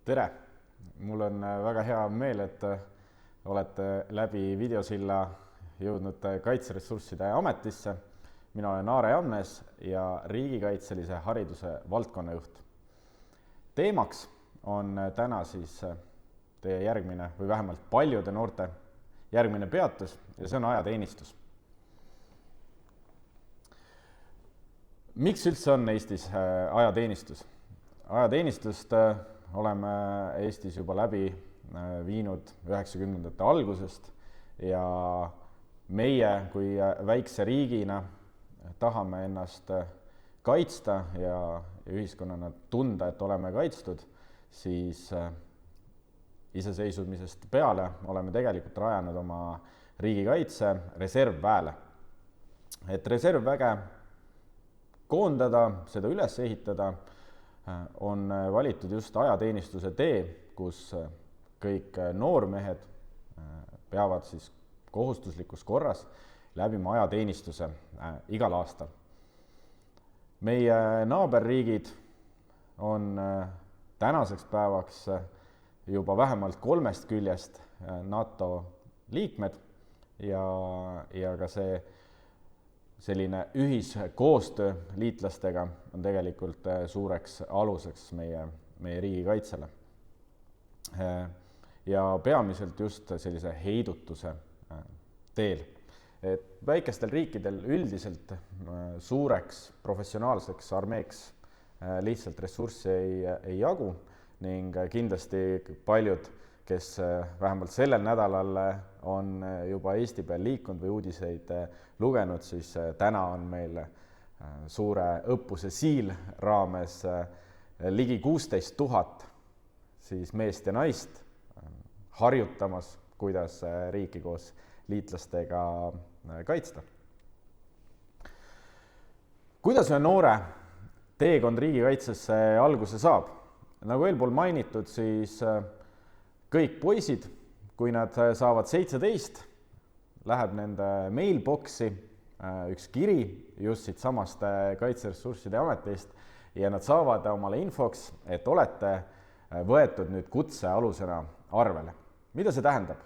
Tere! Mul on väga hea meel, et olete läbi videosilla jõudnud Kaitseressursside Ametisse. Mina olen Aare Jamnes ja riigikaitselise hariduse valdkonnajuht. Teemaks on täna siis teie järgmine või vähemalt paljude noorte järgmine peatus ja see on ajateenistus. Miks üldse on Eestis ajateenistus? Ajateenistust oleme Eestis juba läbi viinud 90ndate algusest ja meie kui väikse riigina tahame ennast kaitsta ja ühiskonnana tunda, et oleme kaitstud, siis iseseisvumisest peale oleme tegelikult rajanud oma riigikaitse reservväele. Et reservväge koondada, seda üles ehitada, on valitud just ajateenistuse tee, kus kõik noormehed peavad siis kohustuslikus korras läbima ajateenistuse igal aastal. Meie naaberriigid on tänaseks päevaks juba vähemalt 3 küljest NATO liikmed ja ka selline ühiskoostöö liitlastega on tegelikult suureks aluseks meie riigikaitsele. Ja peamiselt just sellise heidutuse teel. Et väikestel riikidel üldiselt suureks professionaalseks armeeks lihtsalt ressurssi ei jagu ning kindlasti paljud, kes vähemalt sellel nädalal on juba Eesti peal liikunud või uudiseid lugenud, siis täna on meil suure õppuse SEAL raames ligi 16 000 siis meest ja naist harjutamas, kuidas riiki koos liitlastega kaitsta. Kuidas ühe noore teekond riigikaitsesse alguse saab? Nagu eelpool mainitud, siis kõik poisid, kui nad saavad 17, läheb nende mailboxi üks kiri just siit samast Kaitseressursside Ametist ja nad saavad omale infoks, et olete võetud nüüd kutsealusena arvele. Mida see tähendab?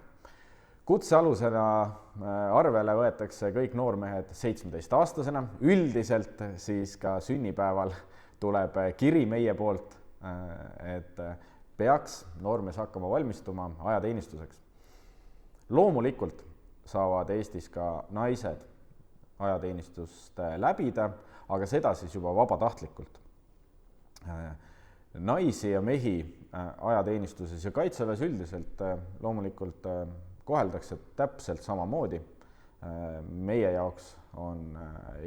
Kutsealusena arvele võetakse kõik noormehed 17-aastasena. Üldiselt siis ka sünnipäeval tuleb kiri meie poolt, et peaks noormees hakkama valmistuma ajateenistuseks. Loomulikult saavad Eestis ka naised ajateenistust läbida, aga seda siis juba vabatahtlikult. Naisi ja mehi ajateenistuses ja kaitseväes üldiselt loomulikult koheldakse täpselt samamoodi. Meie jaoks on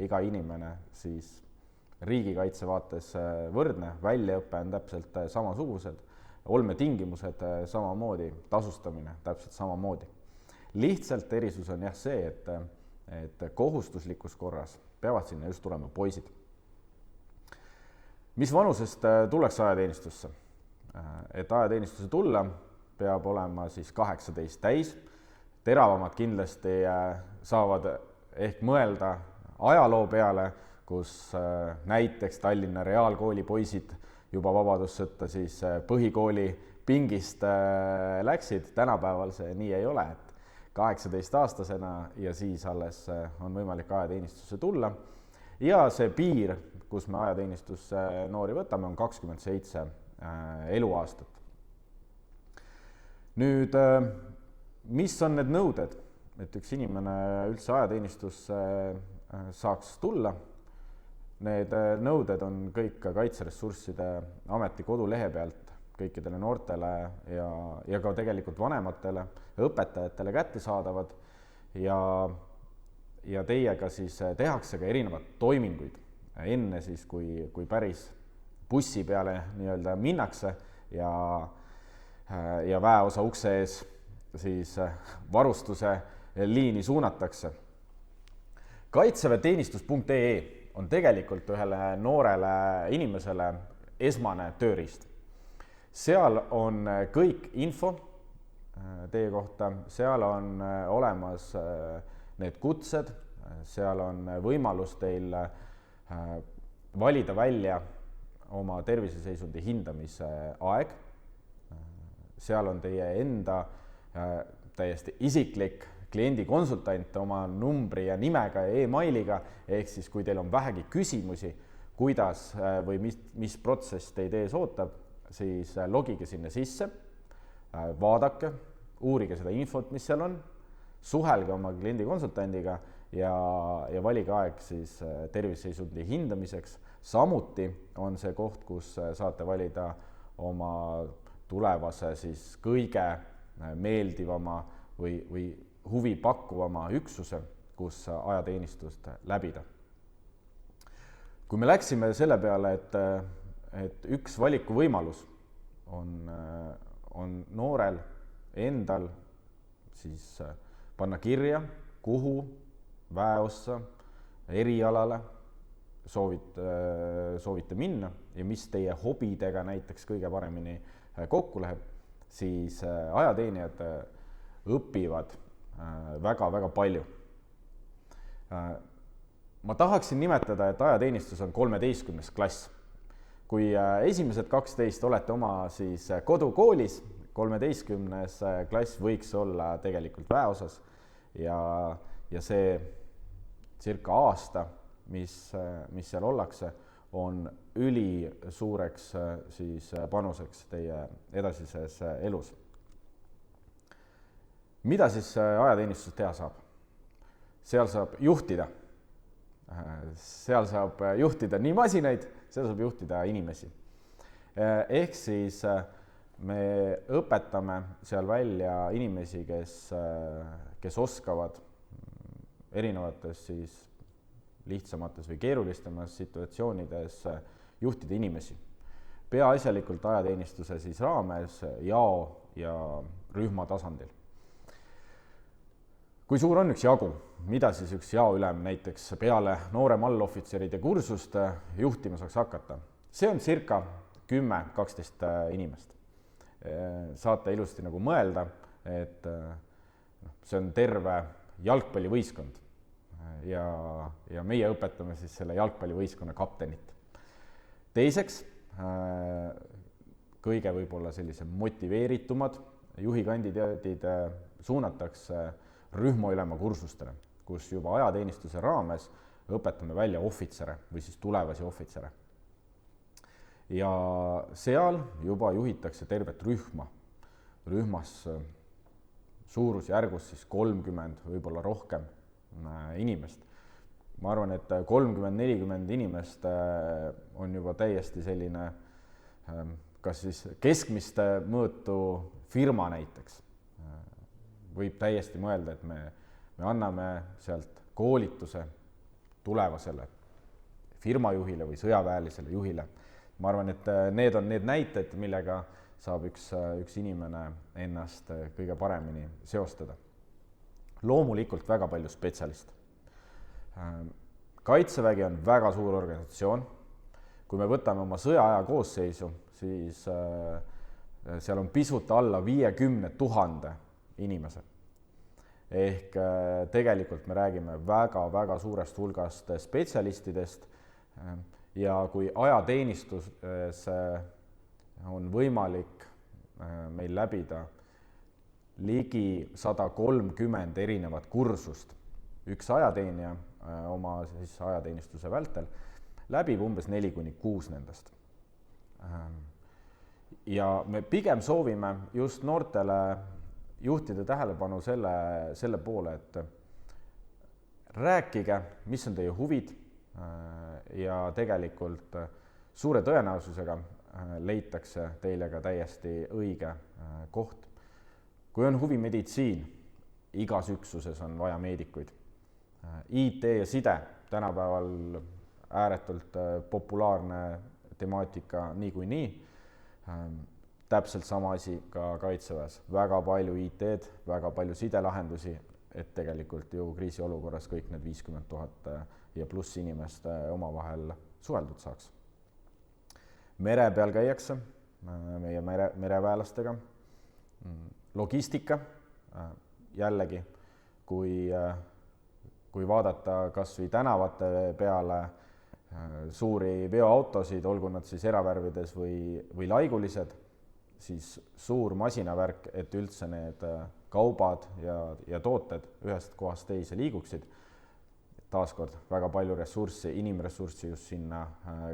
iga inimene siis riigikaitse vaates võrdne, väljaõpe on täpselt samasugused, olmetingimused samamoodi, tasustamine täpselt samamoodi. Lihtsalt erisus on jah see, et kohustuslikus korras peavad sinna just tulema poisid. Mis vanusest tullakse ajateenistusse? Et ajateenistuse tulla, peab olema siis 18 täis. Teravamad kindlasti saavad ehk mõelda ajaloo peale, kus näiteks Tallinna Reaalkooli poisid juba vabadussõtta siis põhikooli pingist läksid. Tänapäeval see nii ei ole, et 18-aastasena ja siis alles on võimalik ajateenistusse tulla. Ja see piir, kus me ajateenistusse noori võtame, on 27 eluaastat. Nüüd, mis on need nõuded, et üks inimene üldse ajateenistusse saaks tulla? Need nõuded on kõik Kaitseressursside Ameti kodulehe pealt kõikidele noortele ja ka tegelikult vanematele, õpetajatele kättesaadavad ja teiega siis tehakse ka erinevad toiminguid enne siis, kui päris bussi peale nii-öelda minnakse ja väeosa ukse ees siis varustuse liini suunatakse. Kaitseväeteenistus.ee on tegelikult ühele noorele inimesele esmane tööriist. Seal on kõik info teie kohta, seal on olemas need kutsed, seal on võimalus teil valida välja oma terviseseisundi hindamise aeg. seal on teie enda täiesti isiklik kliendikonsultant oma numbri ja nimega ja emailiga, ehk siis kui teil on vähegi küsimusi, kuidas või mis protsess teid ees ootab, siis logige sinna sisse, vaadake, uurige seda infot, mis seal on, suhelge oma kliendikonsultandiga ja valige aeg siis terviseseisundi hindamiseks. Samuti on see koht, kus saate valida oma tulevase siis kõige meeldivama või huvi pakkuvama üksuse, kus ajateenistust läbida. Kui me läksime selle peale, et üks valikuvõimalus on noorel endal siis panna kirja, kuhu väeossa, erialale soovite minna ja mis teie hobidega näiteks kõige paremini kokku läheb, siis ajateenijad õpivad väga-väga palju. Ma tahaksin nimetada, et ajateenistus on 13. klass. Kui esimesed 12 olete oma siis kodukoolis, 13. klass võiks olla tegelikult väeosas ja see circa aasta, mis seal ollakse, on ülisuureks siis panuseks teie edasises elus. Mida siis ajateenistuses teha saab? Seal saab juhtida. Seal saab juhtida nii masinaid, seal saab juhtida inimesi. Ehk siis me õpetame seal välja inimesi, kes oskavad erinevates siis lihtsamates või keerulistemas situatsioonides juhtida inimesi. Peaasjalikult ajateenistuse siis raames jao ja rühma tasandil. Kui suur on üks jagu, mida siis üks jaoülem näiteks peale noorem allohvitseride kursust juhtima saaks hakata? See on circa 10-12 inimest. Saate ilusti nagu mõelda, et see on terve jalgpallivõistkond ja meie õpetame siis selle jalgpallivõistkonna kaptenit. Teiseks, kõige võib-olla sellise motiveeritumad juhikandidaadid suunatakse rühmaülema kursustele, kus juba ajateenistuse raames õpetame välja ohvitsere või siis tulevasi ohvitsere. Ja seal juba juhitakse tervet rühma. Rühmas suurusjärgus siis 30, võib-olla rohkem inimest. Ma arvan, et 30-40 inimest on juba täiesti selline, kas siis keskmist mõõtu firma näiteks. Võib täiesti mõelda, et me anname sealt koolituse tulevasele firmajuhile või sõjaväelisele juhile. Ma arvan, et need on need näited, millega saab üks inimene ennast kõige paremini seostada. Loomulikult väga palju spetsialiste. Kaitsevägi on väga suur organisatsioon. Kui me võtame oma sõjaaja koosseisu, siis seal on pisut alla 50 000 inimese. Ehk tegelikult me räägime väga-väga suurest hulgast spetsialistidest ja kui ajateenistuses on võimalik meil läbida ligi 130 erinevat kursust, üks ajateenija oma siis ajateenistuse vältel läbib umbes 4-6 nendest. Ja me pigem soovime just noortele juhtida tähelepanu selle poole, et rääkige, mis on teie huvid ja tegelikult suure tõenäosusega leitakse teile ka täiesti õige koht. Kui on huvi meditsiin, igas üksuses on vaja meedikuid. IT ja side, tänapäeval ääretult populaarne temaatika niikuinii. Täpselt sama asi ka kaitseväes. Väga palju IT-d, väga palju sidelahendusi, et tegelikult ju kriisiolukorras kõik need 50 000 ja pluss inimest omavahel suheldud saaks. Mere peal käiakse meie mereväelastega. Logistika, jällegi, kui vaadata kas või tänavate peale suuri veoautosid, olgu nad siis eravärvides või laigulised, siis suur masinavärk, et üldse need kaubad ja tooted ühest kohast teise liiguksid. Taaskord väga palju ressurssi, inimressurssi just sinna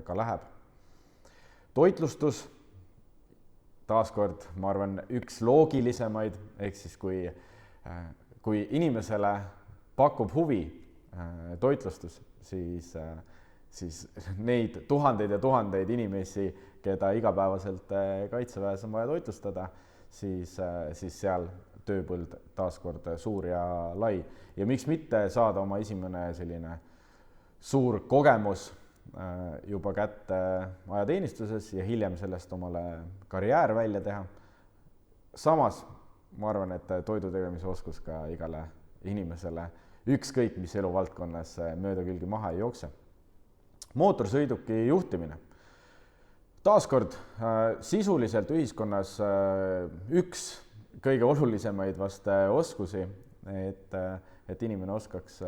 ka läheb. Toitlustus, taaskord ma arvan üks loogilisemaid, ehk siis kui inimesele pakub huvi toitlustus, siis neid tuhandeid ja tuhandeid inimesi, keda igapäevaselt Kaitseväes on vaja toitlustada, siis seal tööpõld taaskord suur ja lai. Ja miks mitte saada oma esimene selline suur kogemus juba kätte ajateenistuses ja hiljem sellest omale karjäär välja teha. Samas ma arvan, et toidu tegemise oskus ka igale inimesele ükskõik mis eluvaldkonnas mööda külgi maha ei jookse. Mootorsõiduki juhtimine. Taaskord sisuliselt ühiskonnas üks kõige olulisemaid vast oskusi, et inimene oskaks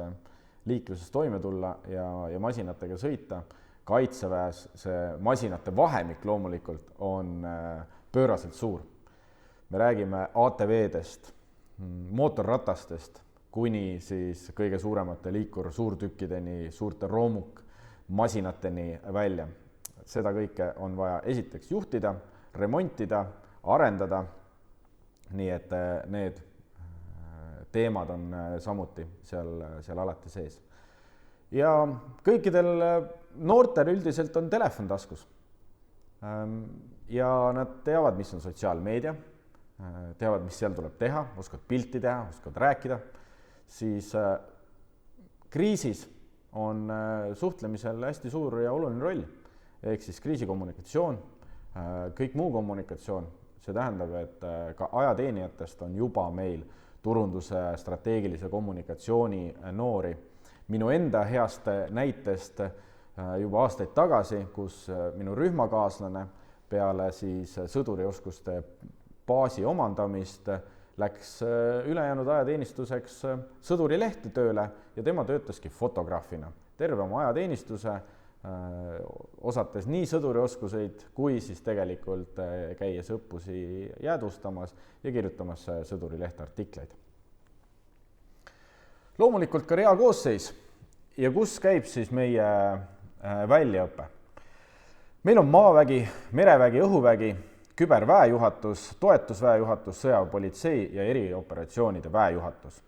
liikluses toime tulla ja masinatega sõita. Kaitseväes see masinate vahemik loomulikult on pööraselt suur. Me räägime ATV-dest, mootorratastest, kuni siis kõige suuremate suurtükkideni, suurte roomukmasinateni välja. Seda kõike on vaja esiteks juhtida, remontida, arendada, nii et need teemad on samuti seal alati sees. Ja kõikidel noortel üldiselt on telefon taskus. Ja nad teavad, mis on sotsiaalmeedia, teavad, mis seal tuleb teha, oskavad pilti teha, oskavad rääkida, siis kriisis on suhtlemisel hästi suur ja oluline roll. Ehk siis kriisikommunikatsioon, kõik muu kommunikatsioon, see tähendab, et ka ajateenijatest on juba meil turunduse strateegilise kommunikatsiooni noori. Minu enda heast näitest juba aastaid tagasi, kus minu rühmakaaslane peale siis sõdurioskuste baasi omandamist läks ülejäänud ajateenistuseks sõdurilehte tööle ja tema töötaski fotograafina. Terve oma ajateenistuse osates nii sõdurioskuseid kui siis tegelikult käies õppusi jäädvustamas ja kirjutamas sõdurilehte artikleid. Loomulikult ka reakoosseis ja kus käib siis meie väljaõpe. Meil on maavägi, merevägi, õhuvägi, küberväejuhatus, toetusväejuhatus, sõjaväepolitsei ja erioperatsioonide väejuhatus.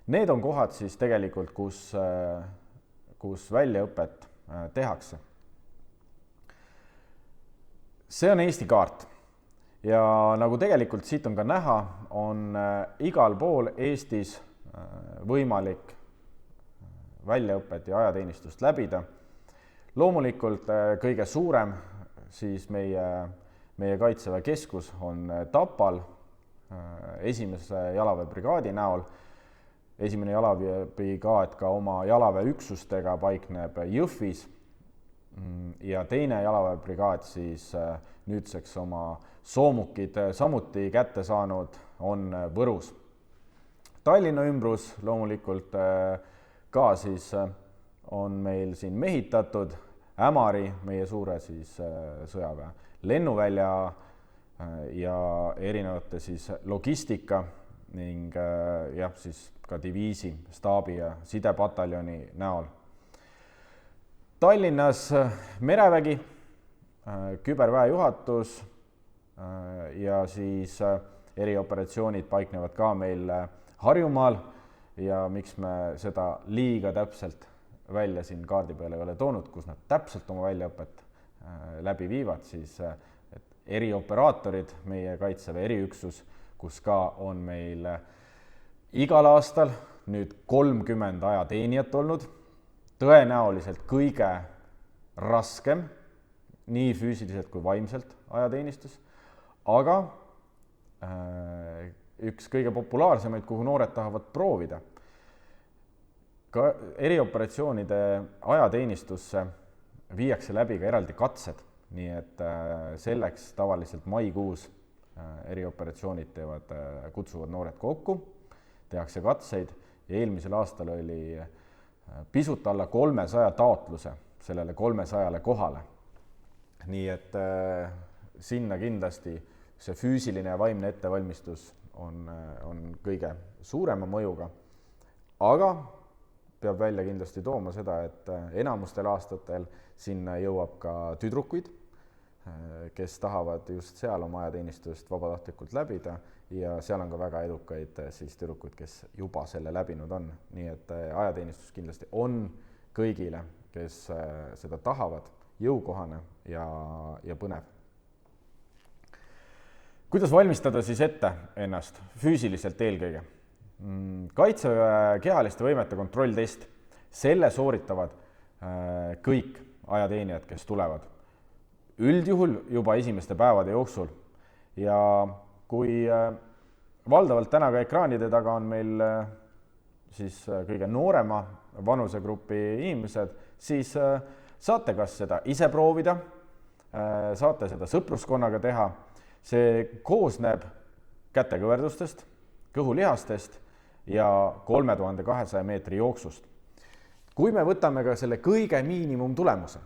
Need on kohad siis tegelikult, kus väljaõpet tehakse. See on Eesti kaart ja nagu tegelikult siit on ka näha, on igal pool Eestis võimalik väljaõpet ja ajateenistust läbida. Loomulikult kõige suurem siis meie Kaitseväe keskus on Tapal esimese jalaväebrigaadi näol. Esimene jalaväebrigaad ka oma jalaväeüksustega paikneb Jõhvis ja teine jalaväebrigaad siis nüüdseks oma soomukid samuti kätte saanud on Võrus. Tallinna ümbrus loomulikult ka siis on meil siin mehitatud Ämari, meie suure siis sõjaväe lennuvälja ja erinevate siis logistika ning jah, siis ka diviisi, staabi ja sidepataljoni näol. Tallinnas merevägi, küberväejuhatus ja siis erioperatsioonid paiknevad ka meil Harjumaal ja miks me seda liiga täpselt välja siin kaardi peale ei ole toonud, kus nad täpselt oma väljaõpet läbi viivad, siis erioperaatorid, meie Kaitseväe eriüksus, kus ka on meil igal aastal nüüd 30 ajateenijat olnud, tõenäoliselt kõige raskem, nii füüsiliselt kui vaimselt ajateenistus, aga üks kõige populaarsemaid, kuhu noored tahavad proovida. Ka erioperatsioonide ajateenistusse viiakse läbi ka eraldi katsed, nii et selleks tavaliselt maikuus erioperatsioonid kutsuvad noored kokku, tehakse katseid ja eelmisel aastal oli pisut alla 300 taotluse sellele 300 kohale. Nii et sinna kindlasti see füüsiline ja vaimne ettevalmistus on kõige suurema mõjuga, aga peab välja kindlasti tooma seda, et enamustel aastatel sinna jõuab ka tüdrukuid, kes tahavad just seal oma ajateenistust vabatahtlikult läbida ja seal on ka väga edukaid siis tüdrukud, kes juba selle läbinud on. Nii et ajateenistus kindlasti on kõigile, kes seda tahavad, jõukohane ja põnev. Kuidas valmistada siis ette ennast füüsiliselt eelkõige? Kaitseväe kehaliste võimete kontrolltest, selle sooritavad kõik ajateenijad, kes tulevad. Üldjuhul juba esimeste päevade jooksul ja kui valdavalt täna ka ekraanide taga on meil siis kõige noorema vanusegrupi inimesed, siis saate kas seda ise proovida, saate seda sõpruskonnaga teha. See koosneb kätekõverdustest, kõhulihastest ja 3200 meetri jooksust. Kui me võtame ka selle kõige miinimumtulemuse,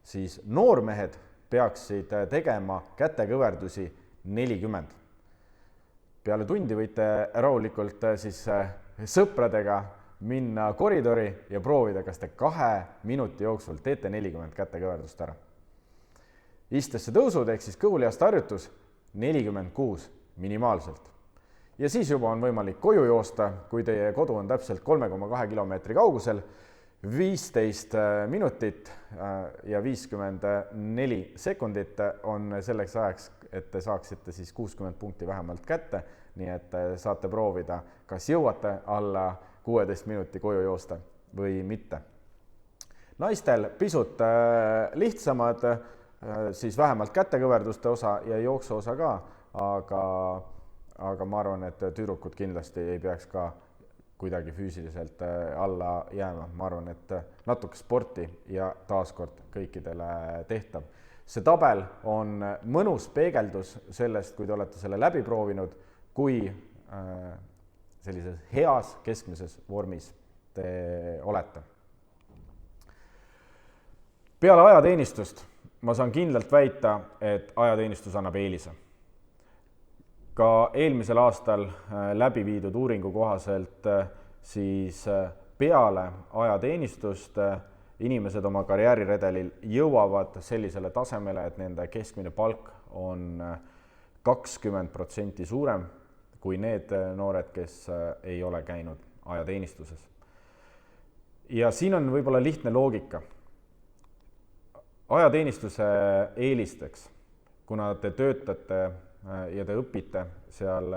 siis noormehed peaksid tegema kätekõverdusi 40. Peale tundi võite rahulikult siis sõpradega minna koridori ja proovida, kas te 2 minuti jooksul teete 40 kätekõverdust ära. Istesse tõusud ehk siis kõhulihaste harjutus 46 minimaalselt. Ja siis juba on võimalik koju joosta, kui teie kodu on täpselt 3,2 kilomeetri kaugusel, 15 minutit ja 54 sekundit on selleks ajaks, et te saaksite siis 60 punkti vähemalt kätte, nii et saate proovida, kas jõuate alla 16 minuti koju joosta või mitte. Naistel pisut lihtsamad, siis vähemalt kätekõverduste osa ja jooksu osa ka, aga ma arvan, et tüdrukud kindlasti ei peaks ka kuidagi füüsiliselt alla jääma. Ma arvan, et natuke sporti ja taaskord kõikidele tehtav. See tabel on mõnus peegeldus sellest, kui te olete selle läbi proovinud, kui sellises heas keskmises vormis te olete. Peale ajateenistust ma saan kindlalt väita, et ajateenistus annab eelise. Ka eelmisel aastal läbi viidud uuringu kohaselt siis peale ajateenistust inimesed oma karjääriredelil jõuavad sellisele tasemele, et nende keskmine palk on 20% suurem kui need noored, kes ei ole käinud ajateenistuses. Ja siin on võib-olla lihtne loogika. Ajateenistuse eelisteks, kuna te töötate ja te õpite seal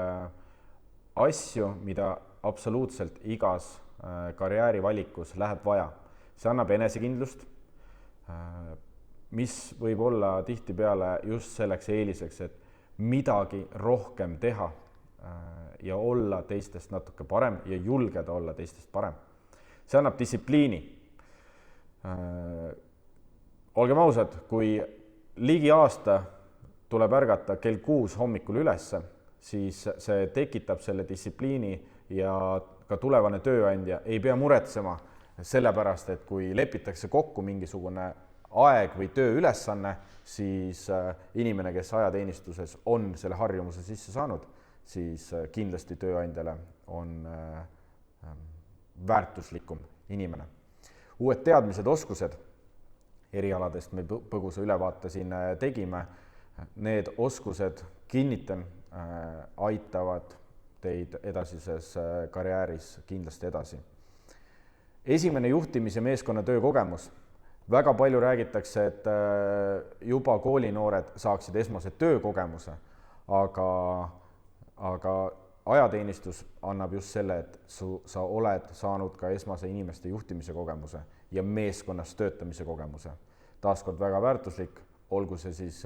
asju, mida absoluutselt igas karjäärivalikus läheb vaja. See annab enesekindlust, mis võib olla tihtipeale just selleks eeliseks, et midagi rohkem teha ja olla teistest natuke parem ja julgeda olla teistest parem. See annab distsipliini. Olgem ausad, kui ligi aasta tuleb ärgata kell 6 hommikul ülesse, siis see tekitab selle distsipliini ja ka tulevane tööandja ei pea muretsema sellepärast, et kui lepitakse kokku mingisugune aeg või tööülesanne, siis inimene, kes ajateenistuses on selle harjumuse sisse saanud, siis kindlasti tööandjale on väärtuslikum inimene. Uued teadmised, oskused erialadest me põgusa ülevaate siin tegime. Need oskused, kinnitan, aitavad teid edasises karjääris kindlasti edasi. Esimene juhtimis- ja meeskonnatöö kogemus. Väga palju räägitakse, et juba koolinoored saaksid esmase töökogemuse, aga ajateenistus annab just selle, et sa oled saanud ka esmase inimeste juhtimise kogemuse ja meeskonnas töötamise kogemuse. Taaskord väga väärtuslik, olgu see siis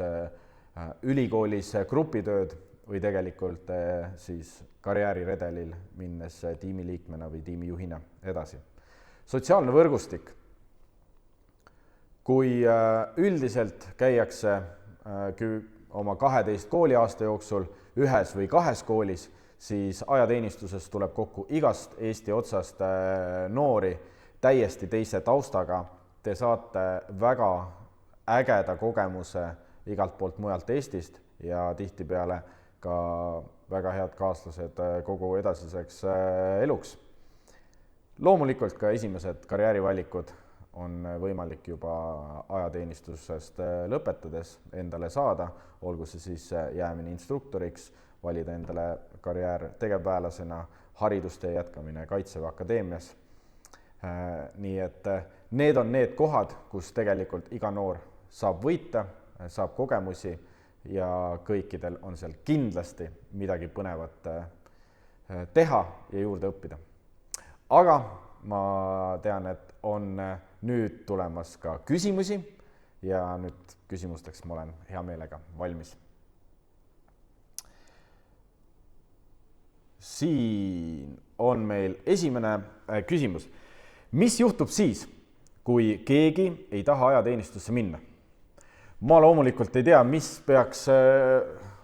ülikoolis grupitööd või tegelikult siis karjääriredelil minnes tiimiliikmena või tiimijuhina edasi. Sotsiaalne võrgustik. Kui üldiselt käiakse oma 12 kooliaasta jooksul ühes või 2 koolis, siis ajateenistuses tuleb kokku igast Eesti otsast noori täiesti teise taustaga. Te saate väga ägeda kogemuse igalt poolt mujalt Eestist ja tihtipeale ka väga head kaaslased kogu edasiseks eluks. Loomulikult ka esimesed karjäärivalikud on võimalik juba ajateenistusest lõpetades endale saada, olgu see siis jäämine instruktoriks, valida endale karjäär tegevväelasena, haridustee jätkamine Kaitseväe Akadeemias. Nii et need on need kohad, kus tegelikult iga noor saab võita, saab kogemusi ja kõikidel on seal kindlasti midagi põnevat teha ja juurde õppida. Aga ma tean, et on nüüd tulemas ka küsimusi ja nüüd küsimusteks ma olen hea meelega valmis. Siin on meil esimene küsimus. Mis juhtub siis, kui keegi ei taha ajateenistusse minna? Ma loomulikult ei tea, mis peaks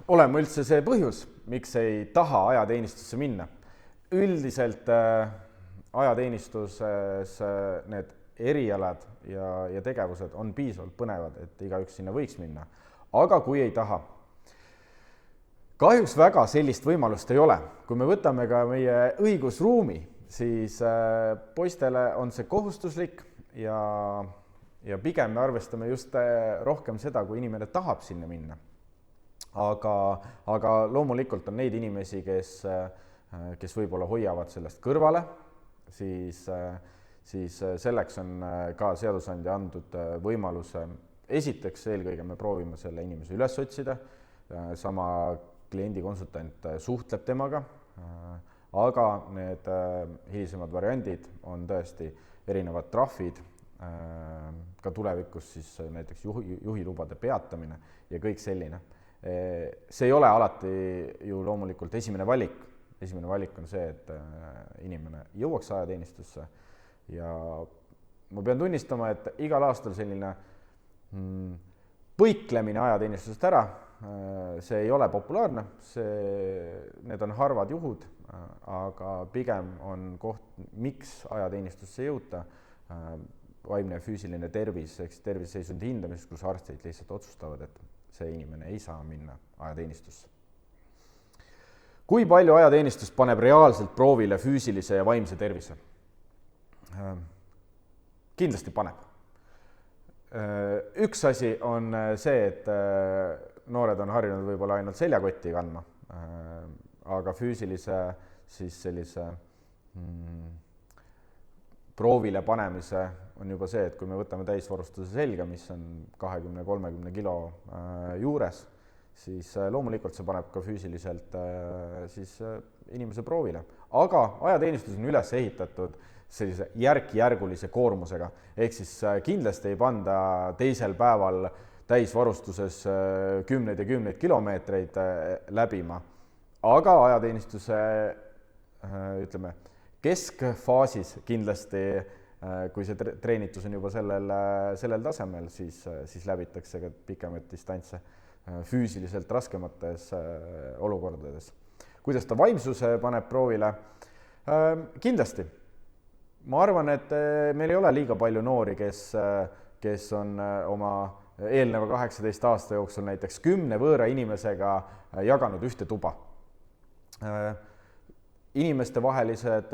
olema üldse see põhjus, miks ei taha ajateenistusse minna. Üldiselt ajateenistuses need erialad ja tegevused on piisavalt põnevad, et igaüks sinna võiks minna. Aga kui ei taha, kahjuks väga sellist võimalust ei ole. Kui me võtame ka meie õigusruumi, siis poistele on see kohustuslik ja pigem me arvestame just rohkem seda, kui inimene tahab sinna minna. Aga loomulikult on neid inimesi, kes võib-olla hoiavad sellest kõrvale, siis selleks on ka seadusandja andnud võimaluse. Esiteks eelkõige me proovime selle inimese üles otsida, sama kliendikonsultant suhtleb temaga, aga need hilisemad variandid on tõesti erinevad trahvid, ka tulevikus siis näiteks juhilubade peatamine ja kõik selline. See ei ole alati ju loomulikult esimene valik. Esimene valik on see, et inimene jõuaks ajateenistusse ja ma pean tunnistama, et igal aastal selline põiklemine ajateenistusest ära, see ei ole populaarne, need on harvad juhud, aga pigem on koht, miks ajateenistusse jõuta, vaimne ja füüsiline tervis, ehk terviseseisundi hindamiseks, kus arstid lihtsalt otsustavad, et see inimene ei saa minna ajateenistusse. Kui palju ajateenistus paneb reaalselt proovile füüsilise ja vaimse tervise? Kindlasti paneb. Üks asi on see, et noored on harjunud võib-olla ainult seljakotti kandma, aga füüsilise siis sellise proovile panemise on juba see, et kui me võtame täisvarustuse selga, mis on 20-30 kilo juures, siis loomulikult see paneb ka füüsiliselt siis inimese proovile. Aga ajateenistus on üles ehitatud sellise järk-järgulise koormusega, ehk siis kindlasti ei panda teisel päeval täisvarustuses kümneid ja kümneid kilomeetreid läbima. Aga ajateenistuse, ütleme, keskfaasis kindlasti, kui see treenitus on juba sellel tasemel, siis läbitakse ka pikemaid distantse füüsiliselt raskemates olukordades. Kuidas ta vaimsuse paneb proovile? Kindlasti. Ma arvan, et meil ei ole liiga palju noori, kes on oma eelneva 18 aasta jooksul näiteks 10 võõra inimesega jaganud ühte tuba. Inimeste vahelised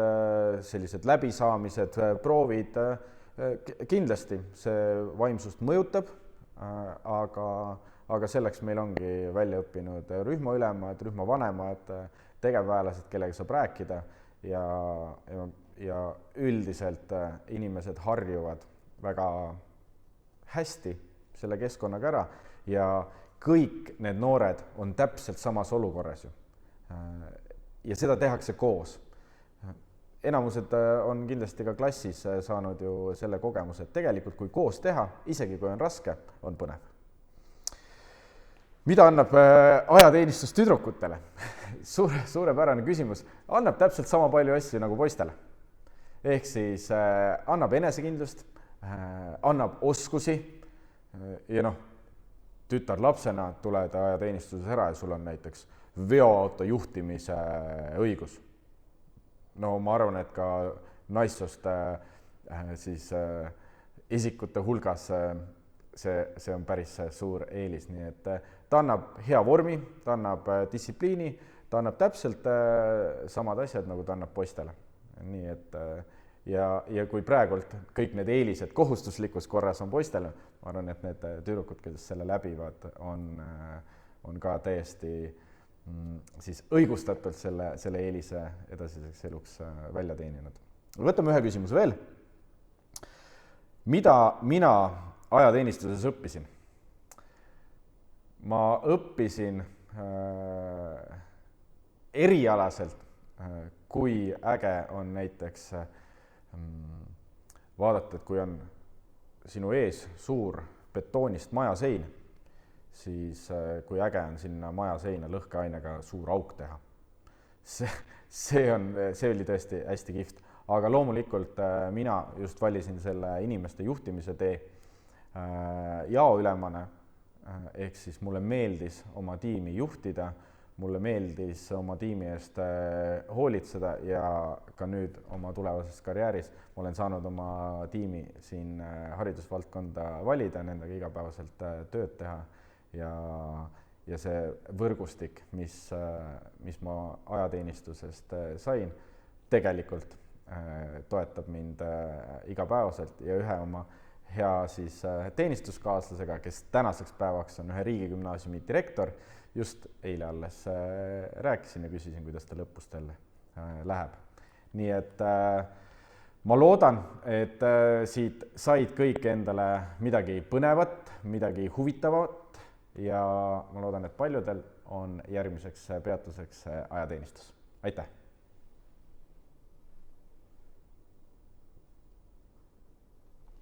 sellised läbisaamised, proovid, kindlasti see vaimsust mõjutab, aga selleks meil ongi välja õppinud rühmaülemad, rühmavanemad, tegevväelased, kellega saab rääkida ja üldiselt inimesed harjuvad väga hästi selle keskkonnaga ära ja kõik need noored on täpselt samas olukorras ju. Ja seda tehakse koos. Enamused on kindlasti ka klassis saanud ju selle kogemuse, et tegelikult kui koos teha, isegi kui on raske, on põnev. Mida annab ajateenistus tüdrukutele? Suurepärane küsimus. Annab täpselt sama palju asju nagu poistele. Ehk siis annab enesekindlust, annab oskusi ja tütar lapsena tuled ajateenistuses ära ja sul on näiteks veoauto juhtimise õigus. No ma arvan, et ka naissoost siis isikute hulgas see on päris suur eelis, nii et ta annab hea vormi, ta annab distsipliini, ta annab täpselt samad asjad, nagu ta annab poistele. Nii et ja kui praegult kõik need eelised kohustuslikus korras on poistele, ma arvan, et need tüdrukud, kes selle läbivad, on ka täiesti siis õigustatult selle eelise edasiseks eluks välja teeninud. Võtame ühe küsimuse veel. Mida mina ajateenistuses õppisin? Ma õppisin erialaselt, kui äge on näiteks vaadata, et kui on sinu ees suur betoonist majasein, siis kui äge on sinna majaseina lõhkeainega suur auk teha. See oli tõesti hästi kihvt, aga loomulikult mina just valisin selle inimeste juhtimise tee jaoülemana, ehk siis mulle meeldis oma tiimi juhtida, mulle meeldis oma tiimi eest hoolitseda ja ka nüüd oma tulevases karjääris ma olen saanud oma tiimi siin haridusvaldkonda valida, nendega igapäevaselt tööd teha ja see võrgustik, mis ma ajateenistusest sain, tegelikult toetab mind igapäevaselt ja ühe oma hea siis teenistuskaaslasega, kes tänaseks päevaks on ühe riigigümnaasiumi direktor, just eile alles rääkisin ja küsisin, kuidas ta lõpustel läheb. Nii et ma loodan, et siit said kõik endale midagi põnevat, midagi huvitavat ja ma loodan, et paljudel on järgmiseks peatuseks ajateenistus. Aitäh!